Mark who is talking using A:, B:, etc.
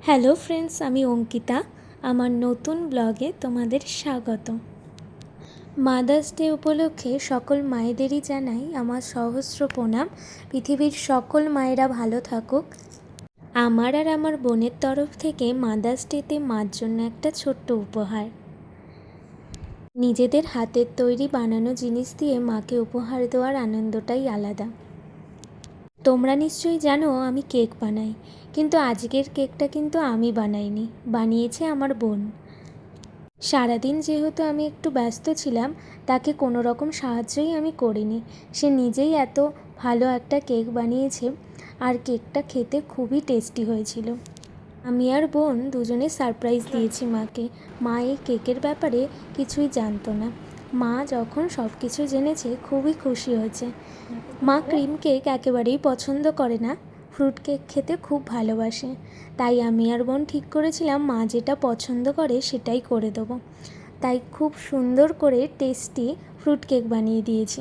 A: Hello friends, আমি অঙ্কিতা। আমার নতুন ব্লগে তোমাদের স্বাগত। মাদার্স ডে উপলক্ষে সকল মায়েদেরই জানাই আমার সহস্র প্রণাম। পৃথিবীর সকল মায়েরা ভালো থাকুক। আমার আর আমার বোনের তরফ থেকে মাদার্স ডেতে মার জন্য একটা ছোট্ট উপহার। নিজেদের হাতের তৈরি বানানো জিনিস দিয়ে মাকে উপহার দেওয়ার আনন্দটাই আলাদা। তোমরা নিশ্চয়ই জানো আমি কেক বানাই, কিন্তু আজকের কেকটা কিন্তু আমি বানাইনি, বানিয়েছে আমার বোন। সারাদিন যেহেতু আমি একটু ব্যস্ত ছিলাম, তাকে কোনো রকম সাহায্যই আমি করিনি। সে নিজেই এত ভালো একটা কেক বানিয়েছে, আর কেকটা খেতে খুবই টেস্টি হয়েছিল। আমি আর বোন দুজনে সারপ্রাইজ দিয়েছি মাকে। মা এই কেকের ব্যাপারে কিছুই জানতো না। মা যখন সব কিছু জেনেছে খুবই খুশি হয়েছে। মা ক্রিম কেক একেবারেই পছন্দ করে না, ফ্রুট কেক খেতে খুব ভালোবাসে। তাই আমি আর বোন ঠিক করেছিলাম মা যেটা পছন্দ করে সেটাই করে দেবো। তাই খুব সুন্দর করে টেস্টি ফ্রুট কেক বানিয়ে দিয়েছি।